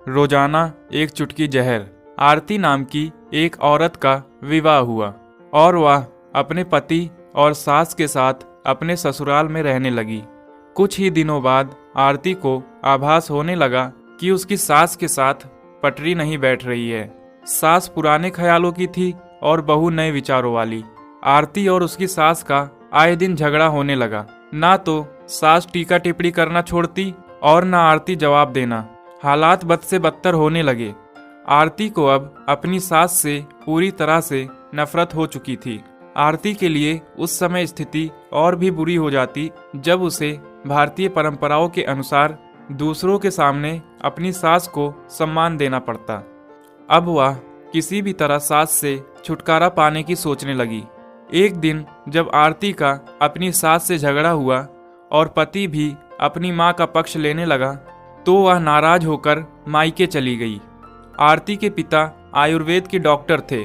रोजाना एक चुटकी जहर। आरती नाम की एक औरत का विवाह हुआ और वह अपने पति और सास के साथ अपने ससुराल में रहने लगी। कुछ ही दिनों बाद आरती को आभास होने लगा कि उसकी सास के साथ पटरी नहीं बैठ रही है। सास पुराने ख्यालों की थी और बहू नए विचारों वाली। आरती और उसकी सास का आए दिन झगड़ा होने लगा। ना तो सास टीका टिप्पणी करना छोड़ती और ना आरती जवाब देना। हालात बद से बदतर होने लगे। आरती को अब अपनी सास से पूरी तरह से नफरत हो चुकी थी। आरती के लिए उस समय स्थिति और भी बुरी हो जाती जब उसे भारतीय परंपराओं के अनुसार दूसरों के सामने अपनी सास को सम्मान देना पड़ता। अब वह किसी भी तरह सास से छुटकारा पाने की सोचने लगी। एक दिन जब आरती का अपनी सास से झगड़ा हुआ और पति भी अपनी मां का पक्ष लेने लगा तो वह नाराज होकर मायके चली गई। आरती के पिता आयुर्वेद के डॉक्टर थे।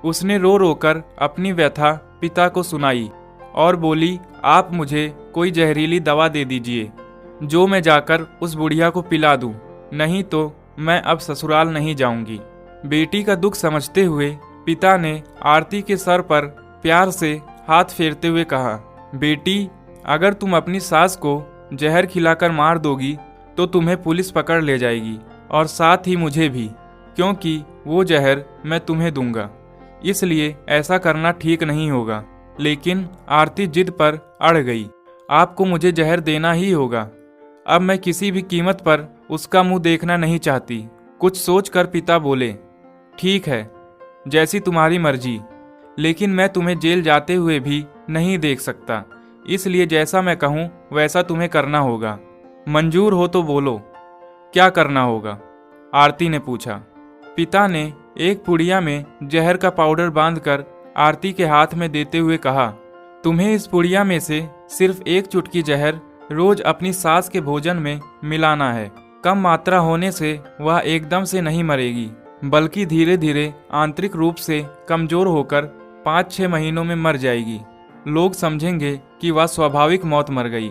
उसने रो रो कर अपनी व्यथा पिता को सुनाई और बोली, आप मुझे कोई जहरीली दवा दे दीजिए जो मैं जाकर उस बुढ़िया को पिला दूं, नहीं तो मैं अब ससुराल नहीं जाऊंगी। बेटी का दुख समझते हुए पिता ने आरती के सर पर प्यार से हाथ फेरते हुए कहा, बेटी, अगर तुम अपनी सास को जहर खिलाकर मार दोगी तो तुम्हें पुलिस पकड़ ले जाएगी और साथ ही मुझे भी, क्योंकि वो जहर मैं तुम्हें दूंगा। इसलिए ऐसा करना ठीक नहीं होगा। लेकिन आरती जिद पर अड़ गई। आपको मुझे जहर देना ही होगा। अब मैं किसी भी कीमत पर उसका मुंह देखना नहीं चाहती। कुछ सोचकर पिता बोले, ठीक है, जैसी तुम्हारी मर्जी, लेकिन मैं तुम्हें जेल जाते हुए भी नहीं देख सकता। इसलिए जैसा मैं कहूँ वैसा तुम्हें करना होगा। मंजूर हो तो बोलो, क्या करना होगा? आरती ने पूछा। पिता ने एक पुड़िया में जहर का पाउडर बांधकर आरती के हाथ में देते हुए कहा, तुम्हें इस पुड़िया में से सिर्फ एक चुटकी जहर रोज अपनी सास के भोजन में मिलाना है। कम मात्रा होने से वह एकदम से नहीं मरेगी, बल्कि धीरे धीरे आंतरिक रूप से कमजोर होकर 5-6 महीनों में मर जाएगी। लोग समझेंगे कि वह स्वाभाविक मौत मर गई।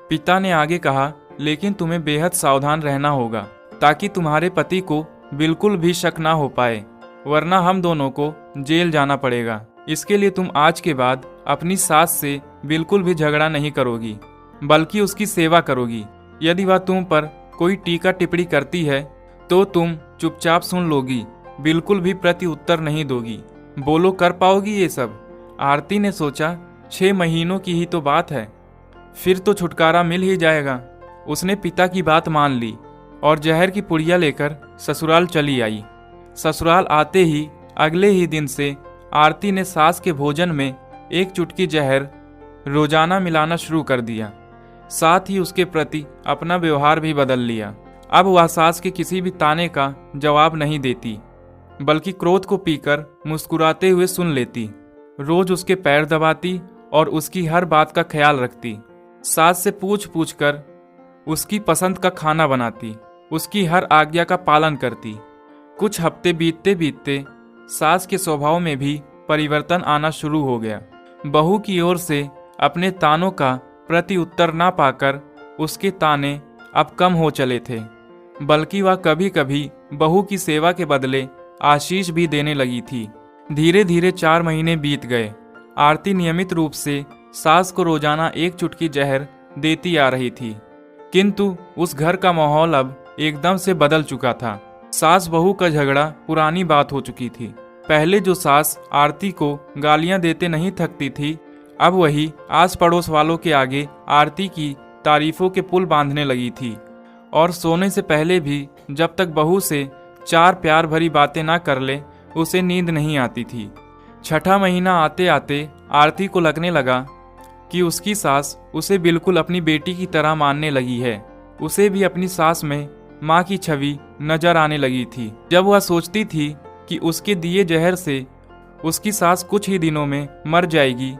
पिता ने आगे कहा, लेकिन तुम्हें बेहद सावधान रहना होगा ताकि तुम्हारे पति को बिल्कुल भी शक ना हो पाए, वरना हम दोनों को जेल जाना पड़ेगा। इसके लिए तुम आज के बाद अपनी सास से बिल्कुल भी झगड़ा नहीं करोगी, बल्कि उसकी सेवा करोगी। यदि वह तुम पर कोई टीका टिप्पणी करती है तो तुम चुपचाप सुन लोगी, बिल्कुल भी प्रति उत्तर नहीं दोगी। बोलो, कर पाओगी ये सब? आरती ने सोचा, 6 महीनों की ही तो बात है, फिर तो छुटकारा मिल ही जाएगा। उसने पिता की बात मान ली और जहर की पुड़िया लेकर ससुराल चली आई। ससुराल आते ही अगले ही दिन से आरती ने सास के भोजन में एक चुटकी जहर रोजाना मिलाना शुरू कर दिया। साथ ही उसके प्रति अपना व्यवहार भी बदल लिया। अब वह सास के किसी भी ताने का जवाब नहीं देती, बल्कि क्रोध को पीकर मुस्कुराते हुए सुन लेती। रोज उसके पैर दबाती और उसकी हर बात का ख्याल रखती। सास से पूछ पूछ कर उसकी पसंद का खाना बनाती, उसकी हर आज्ञा का पालन करती। कुछ हफ्ते बीतते बीतते सास के स्वभाव में भी परिवर्तन आना शुरू हो गया। बहू की ओर से अपने तानों का प्रति उत्तर ना पाकर उसके ताने अब कम हो चले थे, बल्कि वह कभी कभी बहू की सेवा के बदले आशीष भी देने लगी थी। धीरे धीरे 4 महीने बीत गए। आरती नियमित रूप से सास को रोजाना एक चुटकी जहर देती आ रही थी, किंतु उस घर का माहौल अब एकदम से बदल चुका था। सास बहू का झगड़ा पुरानी बात हो चुकी थी। पहले जो सास आरती को गालियां देते नहीं थकती थी, अब वही आस पड़ोस वालों के आगे आरती की तारीफों के पुल बांधने लगी थी। और सोने से पहले भी जब तक बहू से 4 प्यार भरी बातें ना कर ले, उसे नींद नहीं आती थी। 6ठा महीना आते आते आरती को लगने लगा कि उसकी सास उसे बिल्कुल अपनी बेटी की तरह मानने लगी है। उसे भी अपनी सास में माँ की छवि नजर आने लगी थी। जब वह सोचती थी कि उसके दिए जहर से उसकी सास कुछ ही दिनों में मर जाएगी,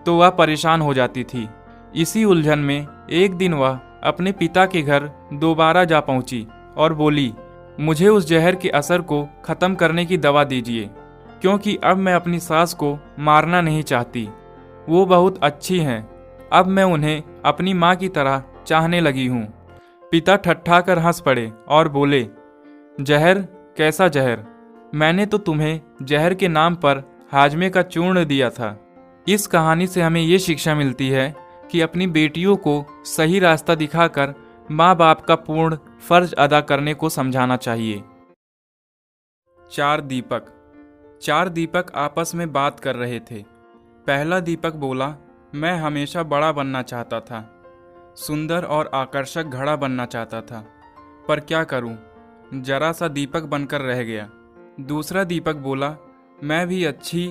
तो वह परेशान हो जाती थी। इसी उलझन में एक दिन वह अपने पिता के घर दोबारा जा पहुंची और बोली, मुझे उस जहर के असर को खत्म करने की दवा दीजिए, क्योंकि अब मैं अपनी सास को मारना नहीं चाहती। वो बहुत अच्छी हैं, अब मैं उन्हें अपनी माँ की तरह चाहने लगी हूँ। पिता ठट्ठा कर हंस पड़े और बोले, जहर? कैसा जहर? मैंने तो तुम्हें जहर के नाम पर हाजमे का चूर्ण दिया था। इस कहानी से हमें ये शिक्षा मिलती है कि अपनी बेटियों को सही रास्ता दिखाकर माँ बाप का पूर्ण फर्ज अदा करने को समझाना चाहिए। चार दीपक आपस में बात कर रहे थे। पहला दीपक बोला, मैं हमेशा बड़ा बनना चाहता था, सुंदर और आकर्षक घड़ा बनना चाहता था, पर क्या करूं, जरा सा दीपक बनकर रह गया। दूसरा दीपक बोला, मैं भी अच्छी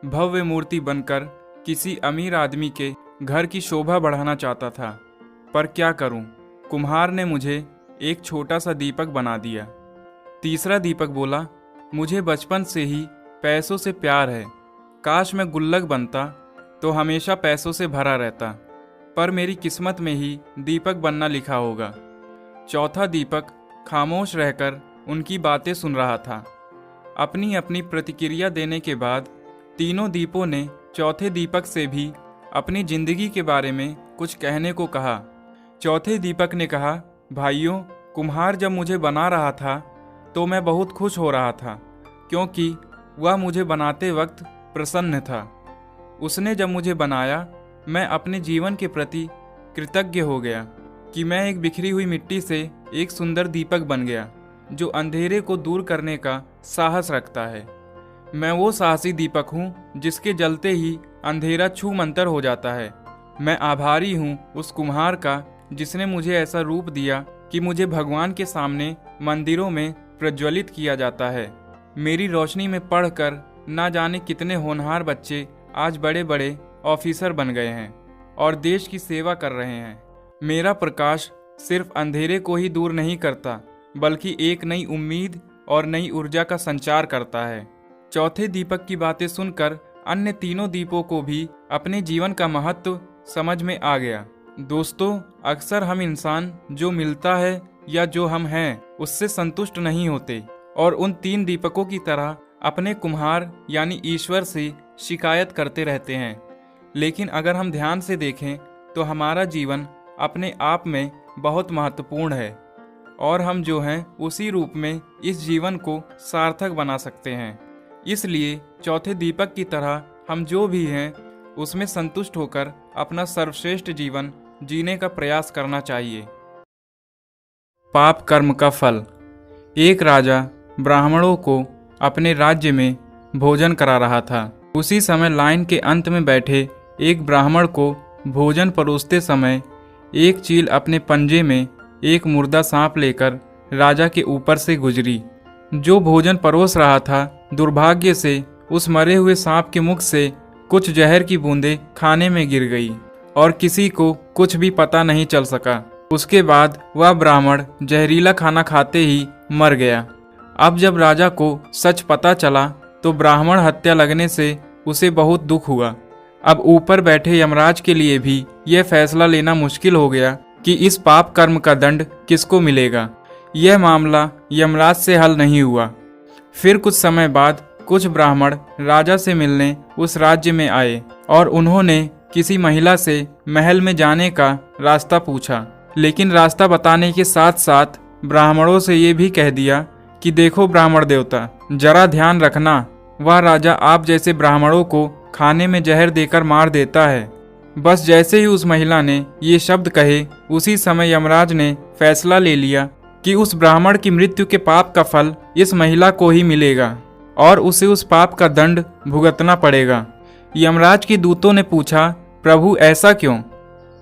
भव्य मूर्ति बनकर किसी अमीर आदमी के घर की शोभा बढ़ाना चाहता था, पर क्या करूं, कुम्हार ने मुझे एक छोटा सा दीपक बना दिया। तीसरा दीपक बोला, मुझे बचपन से ही पैसों से प्यार है, काश मैं गुल्लक बनता तो हमेशा पैसों से भरा रहता, पर मेरी किस्मत में ही दीपक बनना लिखा होगा। चौथा दीपक खामोश रहकर उनकी बातें सुन रहा था। अपनी अपनी प्रतिक्रिया देने के बाद तीनों दीपों ने चौथे दीपक से भी अपनी जिंदगी के बारे में कुछ कहने को कहा। चौथे दीपक ने कहा, भाइयों, कुम्हार जब मुझे बना रहा था तो मैं बहुत खुश हो रहा था, क्योंकि वह मुझे बनाते वक्त प्रसन्न था। उसने जब मुझे बनाया, मैं अपने जीवन के प्रति कृतज्ञ हो गया कि मैं एक बिखरी हुई मिट्टी से एक सुंदर दीपक बन गया जो अंधेरे को दूर करने का साहस रखता है। मैं वो साहसी दीपक हूँ जिसके जलते ही अंधेरा छू मंतर हो जाता है। मैं आभारी हूँ उस कुम्हार का जिसने मुझे ऐसा रूप दिया कि मुझे भगवान के सामने मंदिरों में प्रज्वलित किया जाता है। मेरी रोशनी में पढ़कर ना जाने कितने होनहार बच्चे आज बड़े बड़े ऑफिसर बन गए हैं और देश की सेवा कर रहे हैं। मेरा प्रकाश सिर्फ अंधेरे को ही दूर नहीं करता, बल्कि एक नई उम्मीद और नई ऊर्जा का संचार करता है। चौथे दीपक की बातें सुनकर अन्य तीनों दीपों को भी अपने जीवन का महत्व समझ में आ गया। दोस्तों, अक्सर हम इंसान जो मिलता है या जो हम हैं उससे संतुष्ट नहीं होते और उन तीन दीपकों की तरह अपने कुम्हार यानी ईश्वर से शिकायत करते रहते हैं। लेकिन अगर हम ध्यान से देखें तो हमारा जीवन अपने आप में बहुत महत्वपूर्ण है और हम जो हैं उसी रूप में इस जीवन को सार्थक बना सकते हैं। इसलिए चौथे दीपक की तरह हम जो भी हैं उसमें संतुष्ट होकर अपना सर्वश्रेष्ठ जीवन जीने का प्रयास करना चाहिए। पाप कर्म का फल। एक राजा ब्राह्मणों को अपने राज्य में भोजन करा रहा था। उसी समय लाइन के अंत में बैठे एक ब्राह्मण को भोजन परोसते समय एक चील अपने पंजे में एक मुर्दा सांप लेकर राजा के ऊपर से गुजरी। जो भोजन परोस रहा था, दुर्भाग्य से उस मरे हुए सांप के मुख से कुछ जहर की बूंदें खाने में गिर गई और किसी को कुछ भी पता नहीं चल सका। उसके बाद वह ब्राह्मण जहरीला खाना खाते ही मर गया। अब जब राजा को सच पता चला तो ब्राह्मण हत्या लगने से उसे बहुत दुख हुआ। अब ऊपर बैठे यमराज के लिए भी यह फैसला लेना मुश्किल हो गया कि इस पाप कर्म का दंड किसको मिलेगा। यह मामला यमराज से हल नहीं हुआ। फिर कुछ समय बाद कुछ ब्राह्मण राजा से मिलने उस राज्य में आए और उन्होंने किसी महिला से महल में जाने का रास्ता पूछा, लेकिन रास्ता बताने के साथ साथ ब्राह्मणों से ये भी कह दिया कि देखो ब्राह्मण देवता, जरा ध्यान रखना, वह राजा आप जैसे ब्राह्मणों को खाने में जहर देकर मार देता है। बस जैसे ही उस महिला ने ये शब्द कहे, उसी समय यमराज ने फैसला ले लिया कि उस ब्राह्मण की मृत्यु के पाप का फल इस महिला को ही मिलेगा और उसे उस पाप का दंड भुगतना पड़ेगा। यमराज के दूतों ने पूछा, प्रभु ऐसा क्यों,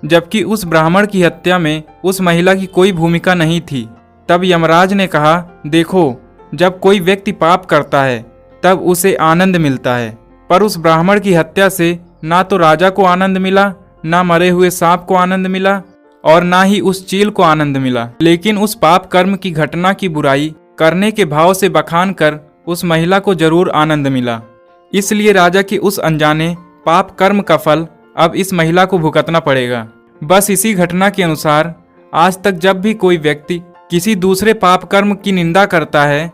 जबकि उस ब्राह्मण की हत्या में उस महिला की कोई भूमिका नहीं थी। तब यमराज ने कहा, देखो, जब कोई व्यक्ति पाप करता है तब उसे आनंद मिलता है, पर उस ब्राह्मण की हत्या से ना तो राजा को आनंद मिला, ना मरे हुए सांप को आनंद मिला और ना ही उस चील को आनंद मिला, लेकिन उस पाप कर्म की घटना की बुराई करने के भाव से बखान कर उस महिला को जरूर आनंद मिला। इसलिए राजा के उस अनजाने पाप कर्म का फल अब इस महिला को भुगतना पड़ेगा। बस इसी घटना के अनुसार आज तक जब भी कोई व्यक्ति किसी दूसरे पाप कर्म की निंदा करता है,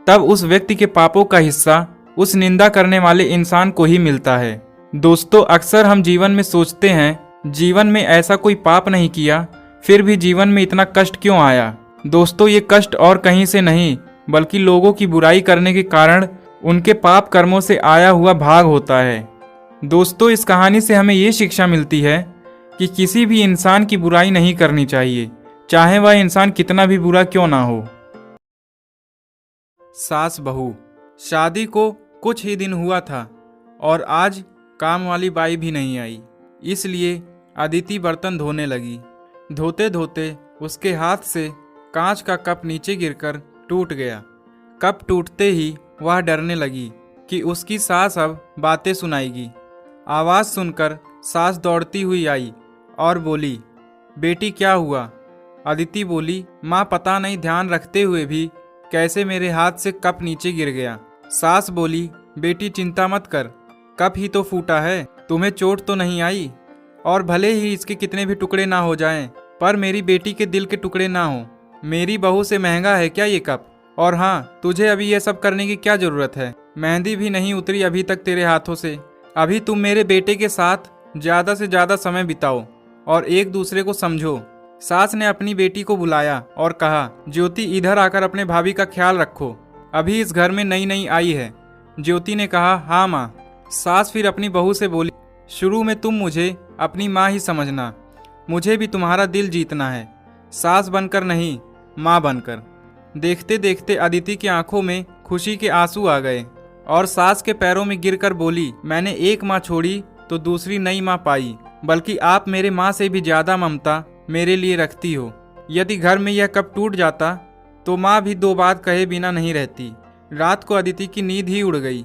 तब उस व्यक्ति के पापों का हिस्सा उस निंदा करने वाले इंसान को ही मिलता है। दोस्तों, अक्सर हम जीवन में सोचते हैं, जीवन में ऐसा कोई पाप नहीं किया, फिर भी जीवन में इतना कष्ट क्यों आया। दोस्तों, ये कष्ट और कहीं से नहीं बल्कि लोगों की बुराई करने के कारण उनके पाप कर्मों से आया हुआ भाग होता है। दोस्तों, इस कहानी से हमें ये शिक्षा मिलती है कि किसी भी इंसान की बुराई नहीं करनी चाहिए, चाहे वह इंसान कितना भी बुरा क्यों ना हो। सास बहू। शादी को कुछ ही दिन हुआ था और आज काम वाली बाई भी नहीं आई, इसलिए अदिति बर्तन धोने लगी। धोते धोते उसके हाथ से कांच का कप नीचे गिरकर टूट गया। कप टूटते ही वह डरने लगी कि उसकी सास अब बातें सुनाएगी। आवाज़ सुनकर सास दौड़ती हुई आई और बोली, बेटी क्या हुआ? अदिति बोली, माँ पता नहीं ध्यान रखते हुए भी कैसे मेरे हाथ से कप नीचे गिर गया। सास बोली, बेटी चिंता मत कर, कप ही तो फूटा है, तुम्हें चोट तो नहीं आई, और भले ही इसके कितने भी टुकड़े ना हो जाएं, पर मेरी बेटी के दिल के टुकड़े ना हो। मेरी बहू से महंगा है क्या ये कप? और हाँ, तुझे अभी ये सब करने की क्या जरूरत है? मेहंदी भी नहीं उतरी अभी तक तेरे हाथों से। अभी तुम मेरे बेटे के साथ ज्यादा से ज्यादा समय बिताओ और एक दूसरे को समझो। सास ने अपनी बेटी को बुलाया और कहा, ज्योति इधर आकर अपने भाभी का ख्याल रखो, अभी इस घर में नई नई आई है। ज्योति ने कहा, हाँ माँ। सास फिर अपनी बहू से बोली, शुरू में तुम मुझे अपनी माँ ही समझना, मुझे भी तुम्हारा दिल जीतना है, सास बनकर नहीं, माँ बनकर। देखते देखते अदिति की आंखों में खुशी के आंसू आ गए और सास के पैरों में गिरकर बोली, मैंने एक माँ छोड़ी तो दूसरी नई माँ पाई, बल्कि आप मेरे माँ से भी ज्यादा ममता मेरे लिए रखती हो। यदि घर में यह कप टूट जाता तो माँ भी दो बात कहे बिना नहीं रहती। रात को अदिति की नींद ही उड़ गई।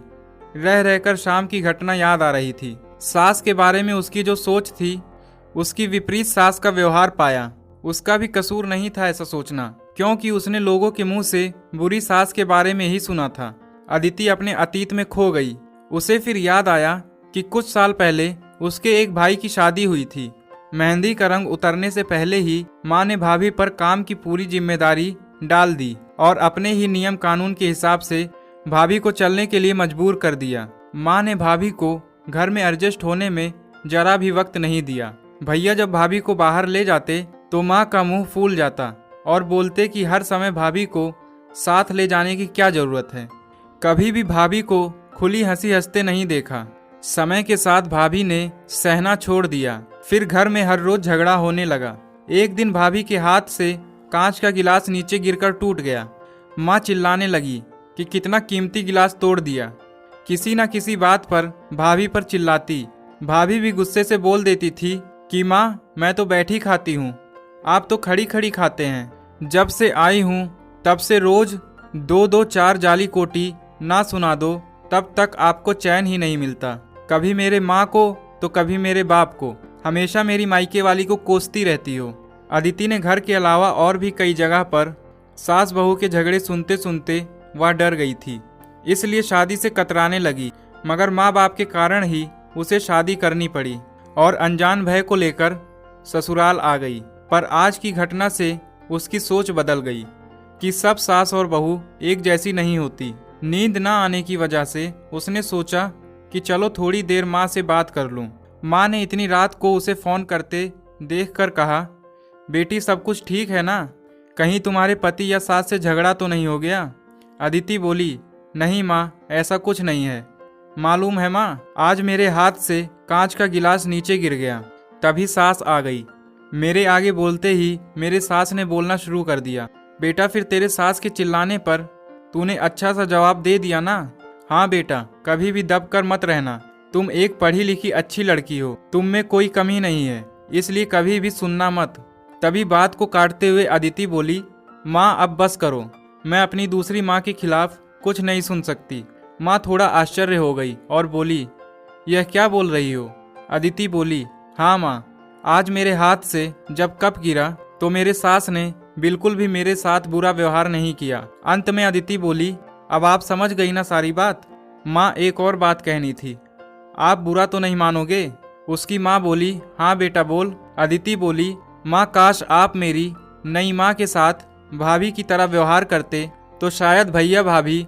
रह रहकर शाम की घटना याद आ रही थी। सास के बारे में उसकी जो सोच थी, उसकी विपरीत सास का व्यवहार पाया। उसका भी कसूर नहीं था ऐसा सोचना, क्योंकि उसने लोगों के मुंह से बुरी सास के बारे में ही सुना था। अदिति अपने अतीत में खो गई। उसे फिर याद आया कि कुछ साल पहले उसके एक भाई की शादी हुई थी। मेहंदी का रंग उतरने से पहले ही माँ ने भाभी पर काम की पूरी जिम्मेदारी डाल दी और अपने ही नियम कानून के हिसाब से भाभी को चलने के लिए मजबूर कर दिया। माँ ने भाभी को घर में एडजस्ट होने में जरा भी वक्त नहीं दिया। भैया जब भाभी को बाहर ले जाते तो माँ का मुंह फूल जाता और बोलते कि हर समय भाभी को साथ ले जाने की क्या जरूरत है। कभी भी भाभी को खुली हंसी हंसते नहीं देखा। समय के साथ भाभी ने सहना छोड़ दिया। फिर घर में हर रोज झगड़ा होने लगा। एक दिन भाभी के हाथ से कांच का गिलास नीचे गिरकर टूट गया। माँ चिल्लाने लगी कि कितना कीमती गिलास तोड़ दिया। किसी न किसी बात पर भाभी पर चिल्लाती। भाभी भी गुस्से से बोल देती थी कि माँ, मैं तो बैठी खाती हूँ, आप तो खड़ी खड़ी खाते हैं। जब से आई हूँ तब से रोज 2-2 4 जाली कोटी ना सुना दो तब तक आपको चैन ही नहीं मिलता। कभी मेरे माँ को तो कभी मेरे बाप को, हमेशा मेरी मायके वाली को कोसती रहती हो। अदिति ने घर के अलावा और भी कई जगह पर सास बहू के झगड़े सुनते सुनते वह डर गई थी, इसलिए शादी से कतराने लगी। मगर माँ बाप के कारण ही उसे शादी करनी पड़ी और अनजान भय को लेकर ससुराल आ गई। पर आज की घटना से उसकी सोच बदल गई कि सब सास और बहू एक जैसी नहीं होती। नींद ना आने की वजह से उसने सोचा कि चलो थोड़ी देर माँ से बात कर लूँ। माँ ने इतनी रात को उसे फ़ोन करते देखकर कहा, बेटी सब कुछ ठीक है ना? कहीं तुम्हारे पति या सास से झगड़ा तो नहीं हो गया? अदिति बोली, नहीं माँ, ऐसा कुछ नहीं है। मालूम है माँ, आज मेरे हाथ से कांच का गिलास नीचे गिर गया। तभी सास आ गई। मेरे आगे बोलते ही मेरे सास ने बोलना शुरू कर दिया, बेटा फिर तेरे सास के चिल्लाने पर तूने अच्छा सा जवाब दे दिया ना? हाँ बेटा, कभी भी दब कर मत रहना। तुम एक पढ़ी लिखी अच्छी लड़की हो, तुम में कोई कमी नहीं है, इसलिए कभी भी सुनना मत। तभी बात को काटते हुए अदिति बोली, माँ अब बस करो, मैं अपनी दूसरी माँ के खिलाफ कुछ नहीं सुन सकती। माँ थोड़ा आश्चर्य हो गई और बोली, यह क्या बोल रही हो? अदिति बोली, हाँ माँ, आज मेरे हाथ से जब कप गिरा तो मेरे सास ने बिल्कुल भी मेरे साथ बुरा व्यवहार नहीं किया। अंत में अदिति बोली, अब आप समझ गई ना सारी बात? माँ एक और बात कहनी थी, आप बुरा तो नहीं मानोगे? उसकी माँ बोली, हाँ बेटा बोल। अदिति बोली, माँ काश आप मेरी नई माँ के साथ भाभी की तरह व्यवहार करते तो शायद भैया भाभी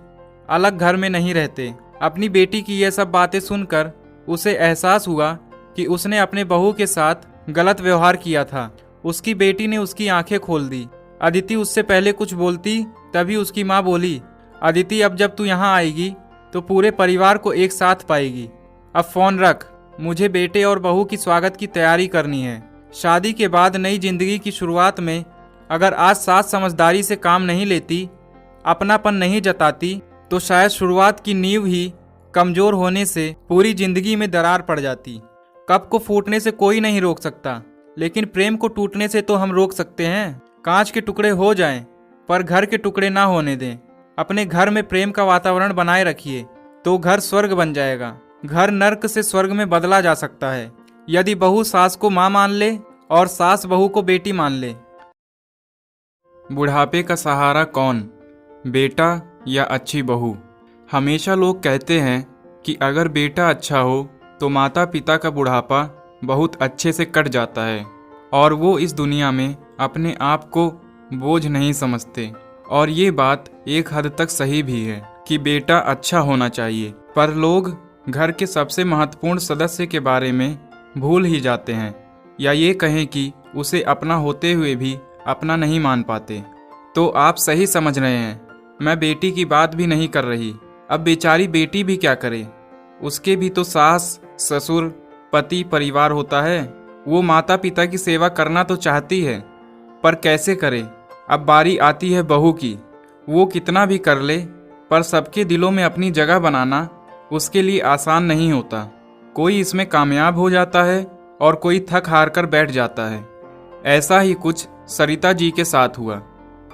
अलग घर में नहीं रहते। अपनी बेटी की यह सब बातें सुनकर उसे एहसास हुआ कि उसने अपने बहू के साथ गलत व्यवहार किया था। उसकी बेटी ने उसकी आंखें खोल दी। अदिति उससे पहले कुछ बोलती तभी उसकी माँ बोली, अदिति अब जब तू यहाँ आएगी तो पूरे परिवार को एक साथ पाएगी। अब फ़ोन रख, मुझे बेटे और बहू की स्वागत की तैयारी करनी है। शादी के बाद नई जिंदगी की शुरुआत में अगर आज सास समझदारी से काम नहीं लेती, अपनापन नहीं जताती, तो शायद शुरुआत की नींव ही कमज़ोर होने से पूरी जिंदगी में दरार पड़ जाती। कप को फूटने से कोई नहीं रोक सकता, लेकिन प्रेम को टूटने से तो हम रोक सकते हैं। कांच के टुकड़े हो जाएं, पर घर के टुकड़े ना होने दें। अपने घर में प्रेम का वातावरण बनाए रखिए तो घर स्वर्ग बन जाएगा। घर नर्क से स्वर्ग में बदला जा सकता है यदि बहू सास को माँ मान ले और सास बहू को बेटी मान ले। बुढ़ापे का सहारा कौन, बेटा या अच्छी बहू? हमेशा लोग कहते हैं कि अगर बेटा अच्छा हो तो माता पिता का बुढ़ापा बहुत अच्छे से कट जाता है और वो इस दुनिया में अपने आप को बोझ नहीं समझते। और ये बात एक हद तक सही भी है कि बेटा अच्छा होना चाहिए, पर लोग घर के सबसे महत्वपूर्ण सदस्य के बारे में भूल ही जाते हैं, या ये कहें कि उसे अपना होते हुए भी अपना नहीं मान पाते। तो आप सही समझ रहे हैं, मैं बेटी की बात भी नहीं कर रही। अब बेचारी बेटी भी क्या करे, उसके भी तो सास ससुर पति परिवार होता है। वो माता पिता की सेवा करना तो चाहती है, पर कैसे करे। अब बारी आती है बहू की। वो कितना भी कर ले, पर सबके दिलों में अपनी जगह बनाना उसके लिए आसान नहीं होता। कोई इसमें कामयाब हो जाता है और कोई थक हार कर बैठ जाता है। ऐसा ही कुछ सरिता जी के साथ हुआ।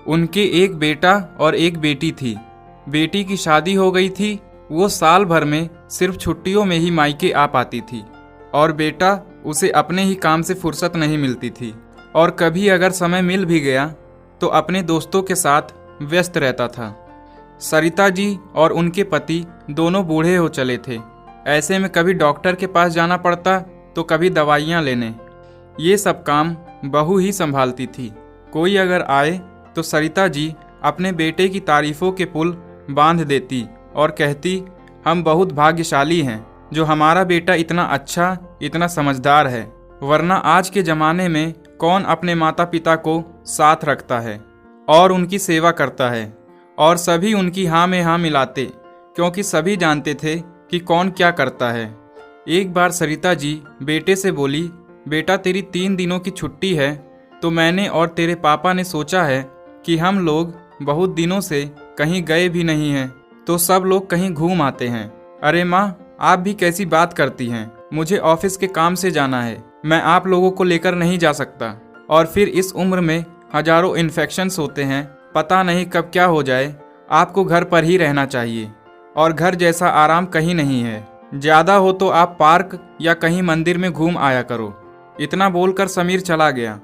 उनके एक बेटा और एक बेटी थी। बेटी की शादी हो गई थी, वो साल भर में सिर्फ छुट्टियों में ही मायके आ पाती थी, और बेटा उसे अपने ही काम से फुर्सत नहीं मिलती थी, और कभी अगर समय मिल भी गया तो अपने दोस्तों के साथ व्यस्त रहता था। सरिता जी और उनके पति दोनों बूढ़े हो चले थे। ऐसे में कभी डॉक्टर के पास जाना पड़ता तो कभी दवाइयाँ लेने। ये सब काम बहू ही संभालती थी। कोई अगर आए तो सरिता जी अपने बेटे की तारीफों के पुल बांध देती और कहती, हम बहुत भाग्यशाली हैं जो हमारा बेटा इतना अच्छा, इतना समझदार है, वरना आज के ज़माने में कौन अपने माता पिता को साथ रखता है और उनकी सेवा करता है। और सभी उनकी हाँ में हाँ मिलाते, क्योंकि सभी जानते थे कि कौन क्या करता है। एक बार सरिता जी बेटे से बोली, बेटा तेरी 3 दिनों की छुट्टी है, तो मैंने और तेरे पापा ने सोचा है कि हम लोग बहुत दिनों से कहीं गए भी नहीं हैं, तो सब लोग कहीं घूम आते हैं। अरे माँ, आप भी कैसी बात करती हैं, मुझे ऑफिस के काम से जाना है, मैं आप लोगों को लेकर नहीं जा सकता। और फिर इस उम्र में हजारों इन्फेक्शंस होते हैं, पता नहीं कब क्या हो जाए। आपको घर पर ही रहना चाहिए, और घर जैसा आराम कहीं नहीं है। ज़्यादा हो तो आप पार्क या कहीं मंदिर में घूम आया करो। इतना बोलकर समीर चला गया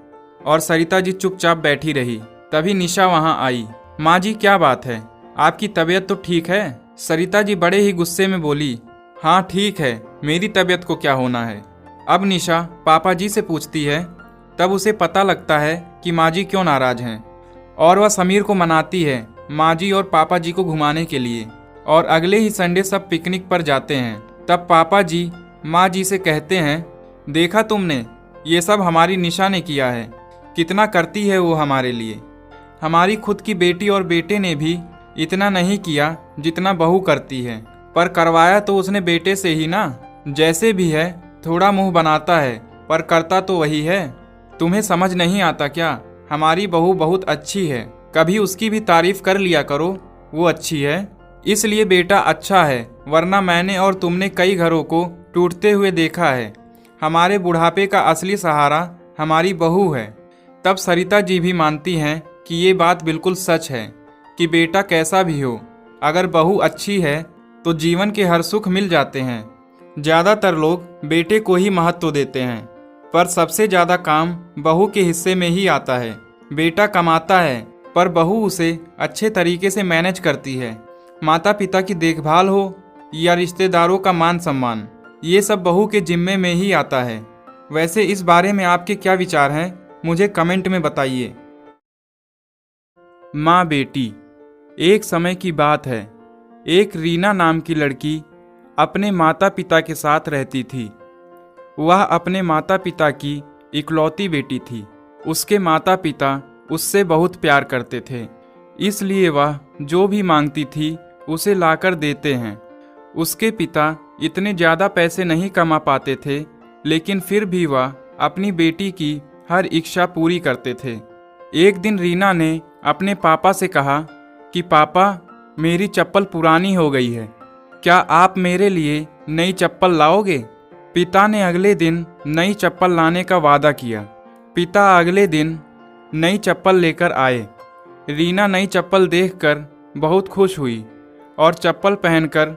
और सरिता जी चुपचाप बैठी रही। तभी निशा वहां आई। माँ जी, क्या बात है, आपकी तबीयत तो ठीक है? सरिता जी बड़े ही गुस्से में बोली, हाँ ठीक है, मेरी तबीयत को क्या होना है। अब निशा पापा जी से पूछती है, तब उसे पता लगता है कि माँ जी क्यों नाराज हैं, और वह समीर को मनाती है माँ जी और पापा जी को घुमाने के लिए। और अगले ही संडे सब पिकनिक पर जाते हैं। तब पापा जी माँ जी से कहते हैं, देखा तुमने, ये सब हमारी निशा ने किया है, कितना करती है वो हमारे लिए। हमारी खुद की बेटी और बेटे ने भी इतना नहीं किया जितना बहू करती है, पर करवाया तो उसने बेटे से ही ना। जैसे भी है, थोड़ा मुंह बनाता है पर करता तो वही है। तुम्हें समझ नहीं आता क्या? हमारी बहू बहुत अच्छी है, कभी उसकी भी तारीफ कर लिया करो, वो अच्छी है इसलिए बेटा अच्छा है, वरना मैंने और तुमने कई घरों को टूटते हुए देखा है। हमारे बुढ़ापे का असली सहारा हमारी बहू है। तब सरिता जी भी मानती हैं कि ये बात बिल्कुल सच है कि बेटा कैसा भी हो, अगर बहू अच्छी है तो जीवन के हर सुख मिल जाते हैं। ज़्यादातर लोग बेटे को ही महत्व देते हैं, पर सबसे ज़्यादा काम बहू के हिस्से में ही आता है। बेटा कमाता है, पर बहू उसे अच्छे तरीके से मैनेज करती है। माता पिता की देखभाल हो या रिश्तेदारों का मान सम्मान, ये सब बहू के जिम्मे में ही आता है। वैसे इस बारे में आपके क्या विचार हैं, मुझे कमेंट में बताइए। माँ बेटी। एक समय की बात है, एक रीना नाम की लड़की अपने माता पिता के साथ रहती थी। वह अपने माता पिता की इकलौती बेटी थी। उसके माता पिता उससे बहुत प्यार करते थे, इसलिए वह जो भी मांगती थी उसे लाकर देते हैं। उसके पिता इतने ज़्यादा पैसे नहीं कमा पाते थे, लेकिन फिर भी वह अपनी बेटी की हर इच्छा पूरी करते थे। एक दिन रीना ने अपने पापा से कहा कि पापा, मेरी चप्पल पुरानी हो गई है, क्या आप मेरे लिए नई चप्पल लाओगे? पिता ने अगले दिन नई चप्पल लाने का वादा किया। पिता अगले दिन नई चप्पल लेकर आए। रीना नई चप्पल देखकर बहुत खुश हुई और चप्पल पहनकर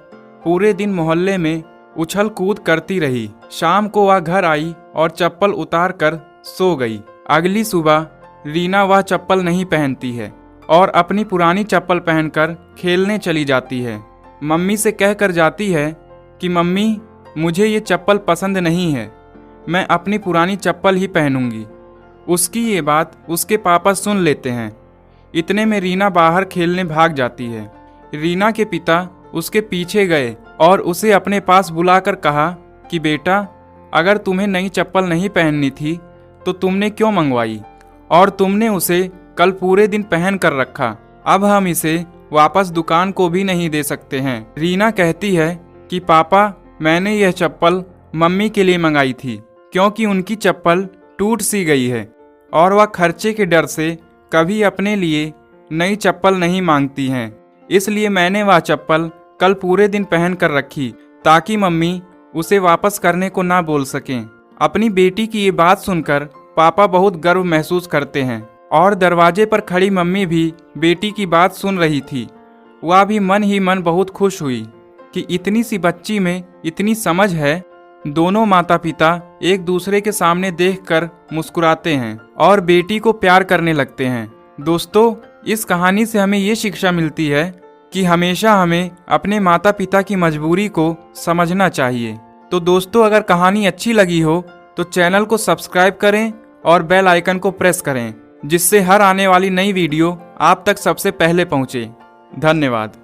पूरे दिन मोहल्ले में उछल कूद करती रही। शाम को वह घर आई और चप्पल उतार कर सो गई। अगली सुबह रीना वह चप्पल नहीं पहनती है और अपनी पुरानी चप्पल पहनकर खेलने चली जाती है। मम्मी से कहकर जाती है कि मम्मी, मुझे ये चप्पल पसंद नहीं है, मैं अपनी पुरानी चप्पल ही पहनूंगी। उसकी ये बात उसके पापा सुन लेते हैं। इतने में रीना बाहर खेलने भाग जाती है। रीना के पिता उसके पीछे गए और उसे अपने पास बुलाकर कहा कि बेटा, अगर तुम्हें नई चप्पल नहीं पहननी थी तो तुमने क्यों मंगवाई, और तुमने उसे कल पूरे दिन पहन कर रखा। अब हम इसे वापस दुकान को भी नहीं दे सकते हैं। रीना कहती है कि पापा, मैंने यह चप्पल मम्मी के लिए मंगाई थी क्योंकि उनकी चप्पल टूट सी गई है और वह खर्चे के डर से कभी अपने लिए नई चप्पल नहीं मांगती हैं। इसलिए मैंने वह चप्पल कल पूरे दिन पहन कर रखी ताकि मम्मी उसे वापस करने को ना बोल सकें। अपनी बेटी की ये बात सुनकर पापा बहुत गर्व महसूस करते हैं और दरवाजे पर खड़ी मम्मी भी बेटी की बात सुन रही थी। वह भी मन ही मन बहुत खुश हुई कि इतनी सी बच्ची में इतनी समझ है। दोनों माता पिता एक दूसरे के सामने देखकर मुस्कुराते हैं और बेटी को प्यार करने लगते हैं। दोस्तों, इस कहानी से हमें ये शिक्षा मिलती है कि हमेशा हमें अपने माता पिता की मजबूरी को समझना चाहिए। तो दोस्तों, अगर कहानी अच्छी लगी हो तो चैनल को सब्सक्राइब करें और बेल आइकन को प्रेस करें, जिससे हर आने वाली नई वीडियो आप तक सबसे पहले पहुंचे। धन्यवाद।